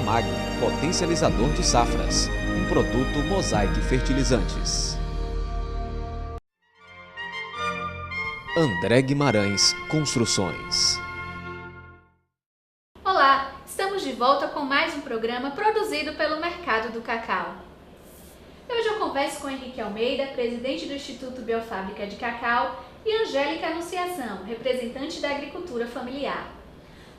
Mag, potencializador de safras. Um produto Mosaic Fertilizantes. André Guimarães Construções. Olá, estamos de volta com mais um programa produzido pelo Mercado do Cacau. Hoje eu converso com Henrique Almeida, presidente do Instituto Biofábrica de Cacau, e Angélica Anunciação, representante da agricultura familiar.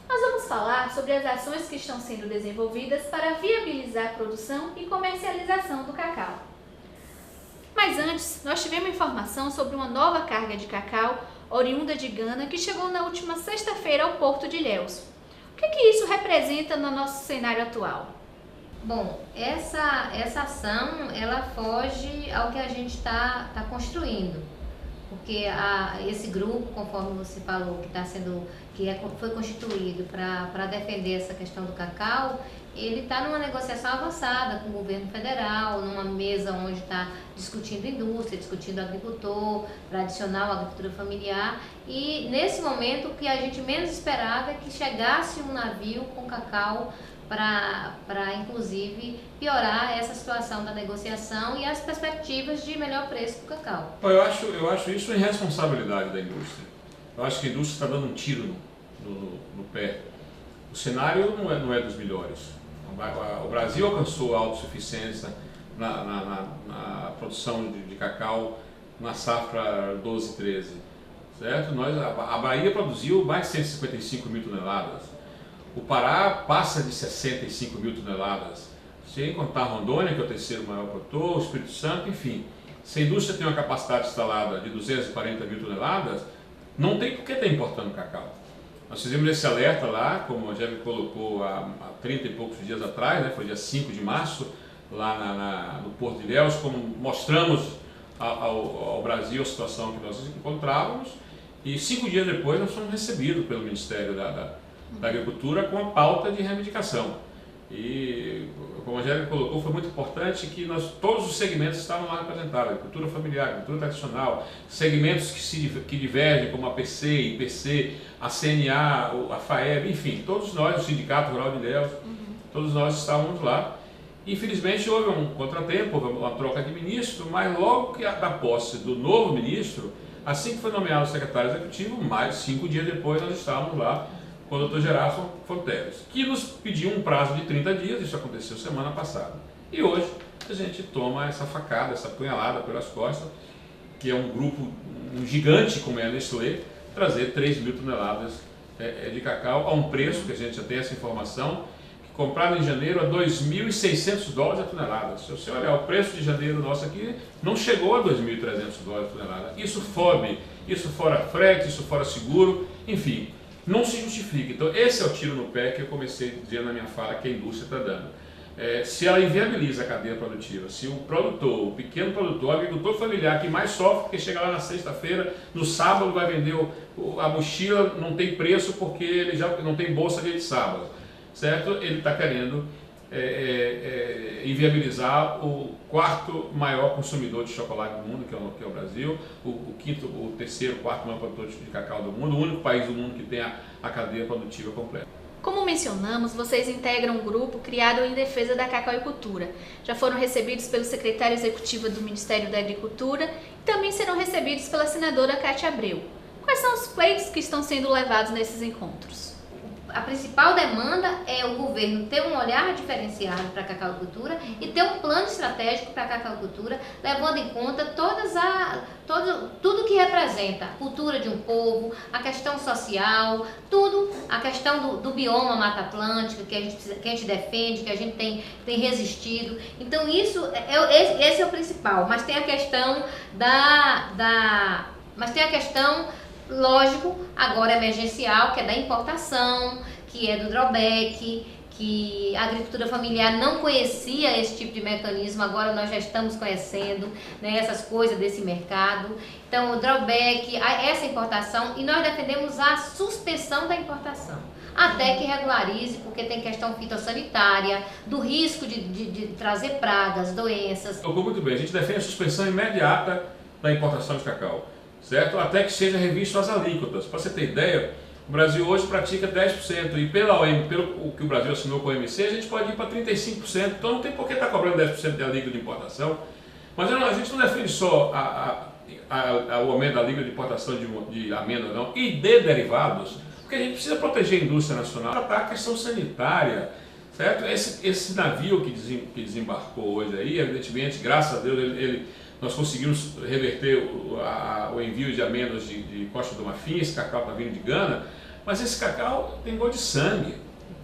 Nós vamos falar sobre as ações que estão sendo desenvolvidas para viabilizar a produção e comercialização do cacau. Mas antes, nós tivemos informação sobre uma nova carga de cacau oriunda de Gana que chegou na última sexta-feira ao Porto de Ilhéus. O que isso representa no nosso cenário atual? Bom, essa ação ela foge ao que a gente está construindo, porque esse grupo, conforme você falou, foi constituído para defender essa questão do cacau, ele está numa negociação avançada com o governo federal, numa mesa onde está discutindo indústria, discutindo agricultor, tradicional, agricultura familiar, e nesse momento o que a gente menos esperava é que chegasse um navio com cacau para inclusive piorar essa situação da negociação e as perspectivas de melhor preço para o cacau. Eu acho isso irresponsabilidade da indústria. Eu acho que a indústria está dando um tiro no pé. O cenário não é dos melhores. O Brasil alcançou a autossuficiência na produção de cacau na safra 12-13, certo? A Bahia produziu mais de 155 mil toneladas. O Pará passa de 65 mil toneladas. Sem contar Rondônia, que é o terceiro maior produtor, o Espírito Santo, enfim. Se a indústria tem uma capacidade instalada de 240 mil toneladas, não tem por que estar importando cacau. Nós fizemos esse alerta lá, como a Angélica colocou há 30 e poucos dias atrás, né? Foi dia 5 de março, lá no Porto de Ilhéus, como mostramos ao Brasil a situação que nós encontrávamos, e 5 dias depois nós fomos recebidos pelo Ministério da Agricultura com a pauta de reivindicação. E, como a Angélica colocou, foi muito importante que todos os segmentos estavam lá representados: agricultura familiar, agricultura tradicional, segmentos que divergem, como a PC, IPC, a CNA, a FAEB, enfim, todos nós, o Sindicato Rural de Ilhéus, todos nós estávamos lá. Infelizmente houve um contratempo, houve uma troca de ministro, mas logo que da posse do novo ministro, assim que foi nomeado o secretário executivo, mais 5 dias depois nós estávamos lá com o Dr. Gerardo Fonteles, que nos pediu um prazo de 30 dias, isso aconteceu semana passada. E hoje a gente toma essa facada, essa punhalada pelas costas, que é um grupo, um gigante como é a Nestlé, trazer 3 mil toneladas de cacau a um preço, que a gente já tem essa informação, que comprado em janeiro a $2.600 a tonelada. Se você olhar o preço de janeiro nosso aqui, não chegou a $2.300 a tonelada. Isso FOB, isso fora frete, isso fora seguro, enfim. Não se justifica. Então esse é o tiro no pé que eu comecei dizendo na minha fala que a indústria está dando. Se ela inviabiliza a cadeia produtiva, se o produtor, o pequeno produtor, o agricultor familiar que mais sofre, porque chega lá na sexta-feira, no sábado vai vender a mochila, não tem preço porque ele já não tem bolsa de sábado, certo? Ele está querendo inviabilizar o quarto maior consumidor de chocolate do mundo, que é o Brasil, o terceiro, quarto maior produtor de cacau do mundo, o único país do mundo que tem a cadeia produtiva completa. Como mencionamos, vocês integram um grupo criado em defesa da cacauicultura. Já foram recebidos pelo secretário executivo do Ministério da Agricultura e também serão recebidos pela senadora Cátia Abreu. Quais são os pleitos que estão sendo levados nesses encontros? A principal demanda é o governo ter um olhar diferenciado para a cacauicultura e ter um plano estratégico para a cacauicultura, levando em conta tudo que representa a cultura de um povo, a questão social, tudo, a questão do bioma Mata Atlântica, que a gente defende, que a gente tem resistido. Então esse é o principal, mas tem a questão lógico, agora emergencial, que é da importação, que é do drawback, que a agricultura familiar não conhecia esse tipo de mecanismo, agora nós já estamos conhecendo, né, essas coisas desse mercado. Então, o drawback, essa importação, e nós defendemos a suspensão da importação, até que regularize, porque tem questão fitossanitária, do risco de trazer pragas, doenças. Muito bem, a gente defende a suspensão imediata da importação de cacau, certo? Até que seja revisto as alíquotas. Para você ter ideia, O Brasil hoje pratica 10% e pelo que o Brasil assinou com a OMC, a gente pode ir para 35%. Então não tem por que estar cobrando 10% da alíquota de importação. Mas a gente não defende só o aumento da alíquota de importação de amêndoa, não, e de derivados, porque a gente precisa proteger a indústria nacional, tratar a questão sanitária, certo? Esse navio que desembarcou hoje aí, evidentemente, graças a Deus, nós conseguimos reverter o envio de amêndoas de Costa do Marfim. Esse cacau está vindo de Gana, mas esse cacau tem gosto de sangue,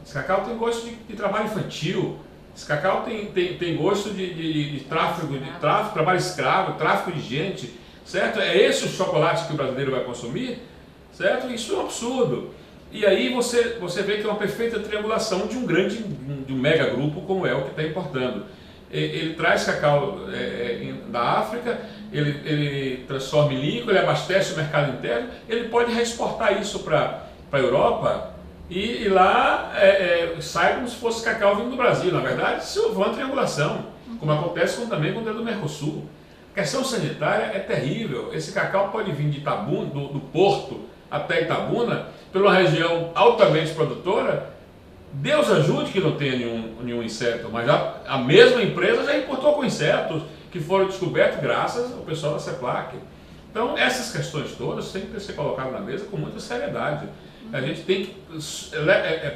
esse cacau tem gosto de trabalho infantil, esse cacau tem gosto de tráfico, trabalho escravo, tráfico de gente, certo? É esse o chocolate que o brasileiro vai consumir, certo? Isso é um absurdo. E aí você vê que é uma perfeita triangulação de um mega grupo como é o que está importando. Ele traz cacau da África, ele transforma em líquido, ele abastece o mercado interno, ele pode reexportar isso para a Europa e lá sai como se fosse cacau vindo do Brasil. Na verdade, isso é uma triangulação, como acontece também com o do Mercosul. A questão sanitária é terrível. Esse cacau pode vir de Itabuna, do Porto até Itabuna, pela uma região altamente produtora. Deus ajude que não tenha nenhum inseto, mas a mesma empresa já importou com insetos que foram descobertos graças ao pessoal da CEPLAC. Então, essas questões todas têm que ser colocadas na mesa com muita seriedade. A gente tem que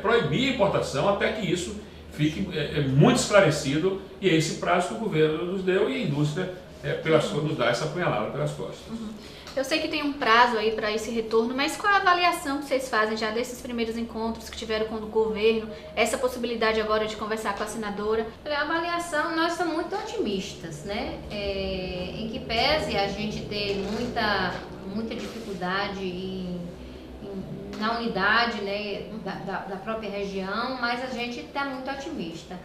proibir a importação até que isso fique muito esclarecido, e é esse prazo que o governo nos deu e a indústria nos dá essa apunhalada pelas costas. Eu sei que tem um prazo aí para esse retorno, mas qual a avaliação que vocês fazem já desses primeiros encontros que tiveram com o governo, essa possibilidade agora de conversar com a senadora? A avaliação, nós somos muito otimistas, né? Em que pese a gente ter muita dificuldade na unidade, né, da própria região, mas a gente está muito otimista.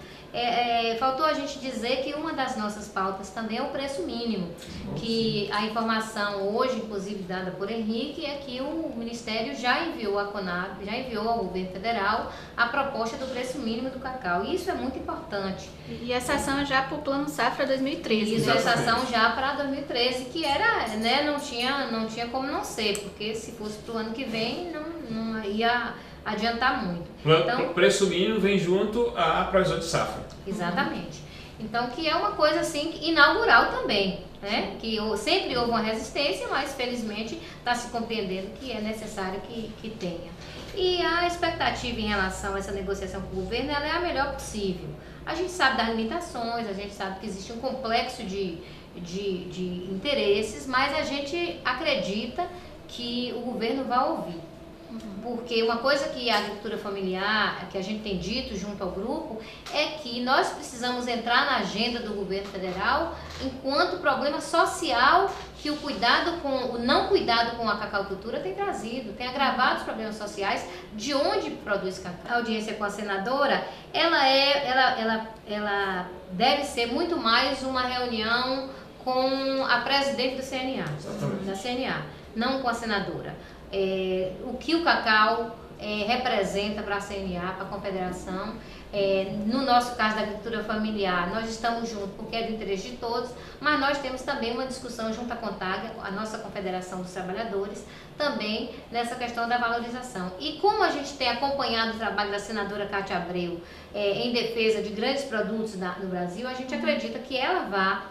Faltou a gente dizer que uma das nossas pautas também é o preço mínimo, que a informação hoje, inclusive dada por Henrique, é que o Ministério já enviou à Conab, já enviou ao governo federal a proposta do preço mínimo do cacau. E isso é muito importante. E essa ação é já para o Plano Safra 2013. Isso, essa ação já para 2013, que era, né, não tinha como não ser, porque se fosse para o ano que vem, não ia adiantar muito. Então, o preço mínimo vem junto à previsão de safra. Exatamente. Então, que é uma coisa assim inaugural também, né? Que sempre houve uma resistência, mas felizmente está se compreendendo que é necessário que tenha. E a expectativa em relação a essa negociação com o governo, ela é a melhor possível. A gente sabe das limitações, a gente sabe que existe um complexo de interesses, mas a gente acredita que o governo vai ouvir. Porque uma coisa que a agricultura familiar, que a gente tem dito junto ao grupo, é que nós precisamos entrar na agenda do governo federal enquanto problema social que o não cuidado com a cacaucultura tem trazido, tem agravado os problemas sociais de onde produz cacau. A audiência com a senadora, ela deve ser muito mais uma reunião com a presidente do CNA, da CNA, não com a senadora. O que o cacau representa para a CNA, para a Confederação. No nosso caso da agricultura familiar, nós estamos juntos porque é do interesse de todos, mas nós temos também uma discussão junto à CONTAG, a nossa Confederação dos Trabalhadores, também nessa questão da valorização. E como a gente tem acompanhado o trabalho da senadora Cátia Abreu em defesa de grandes produtos no Brasil, a gente acredita que ela vai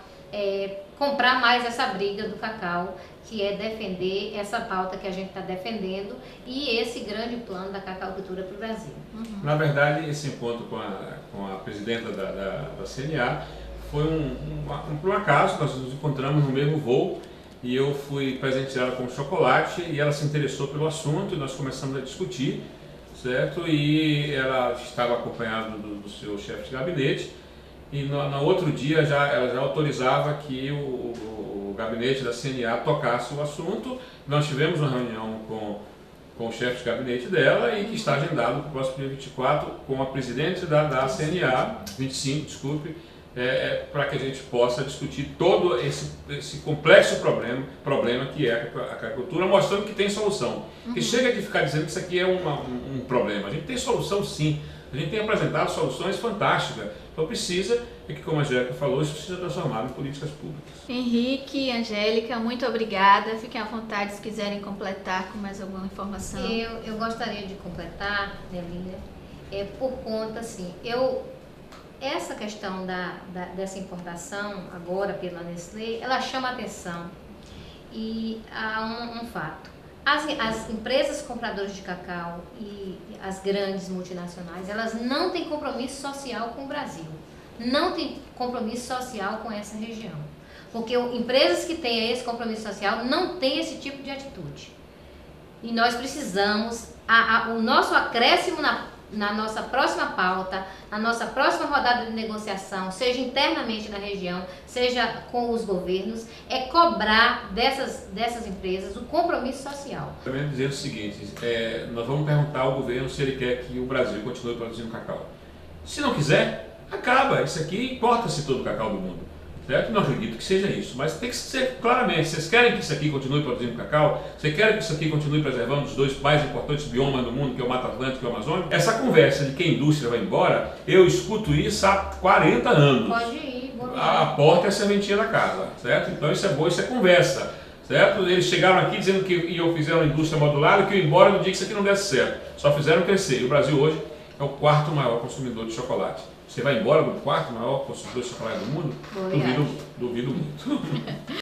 comprar mais essa briga do cacau, que é defender essa pauta que a gente está defendendo e esse grande plano da cacaucultura para o Brasil. Na verdade, esse encontro com a presidenta da CNA foi por um acaso. Nós nos encontramos no mesmo voo e eu fui presenteá-la com chocolate e ela se interessou pelo assunto e nós começamos a discutir, certo? E ela estava acompanhada do seu chefe de gabinete. E no outro dia ela já autorizava que o gabinete da CNA tocasse o assunto. Nós tivemos uma reunião com o chefe de gabinete dela e que está agendado para o próximo dia 24 com a presidente da CNA, 25, desculpe, para que a gente possa discutir todo esse complexo problema que é a agricultura, mostrando que tem solução. Que chega de ficar dizendo que isso aqui é um problema. A gente tem solução sim. A gente tem apresentado soluções fantásticas. Então precisa, é que como a Angélica falou, isso precisa transformar em políticas públicas. Henrique, Angélica, muito obrigada. Fiquem à vontade se quiserem completar com mais alguma informação. Eu gostaria de completar, Nelília, por conta, assim, essa questão dessa importação agora pela Nestlé, ela chama atenção. E há um fato. As empresas compradoras de cacau e as grandes multinacionais, elas não têm compromisso social com o Brasil. Não têm compromisso social com essa região. Porque empresas que têm esse compromisso social não têm esse tipo de atitude. E nós precisamos, o nosso acréscimo na nossa próxima pauta, na nossa próxima rodada de negociação, seja internamente na região, seja com os governos, é cobrar dessas empresas o compromisso social. Também dizer o seguinte, nós vamos perguntar ao governo se ele quer que o Brasil continue produzindo cacau. Se não quiser, acaba. Isso aqui importa-se todo o cacau do mundo. Certo? Não acredito que seja isso, mas tem que ser claramente, vocês querem que isso aqui continue produzindo cacau? Vocês querem que isso aqui continue preservando os dois mais importantes biomas do mundo, que é o Mata Atlântico e o Amazônico? Essa conversa de que a indústria vai embora, eu escuto isso há 40 anos. Pode ir, A porta é a serventia da casa, certo? Então isso é bom, isso é conversa, certo? Eles chegaram aqui dizendo que fizeram uma indústria modular e que iam embora no dia que isso aqui não desse certo. Só fizeram crescer. E o Brasil hoje é o quarto maior consumidor de chocolate. Você vai embora do quarto maior consumidor de chocolate do mundo? Duvido muito.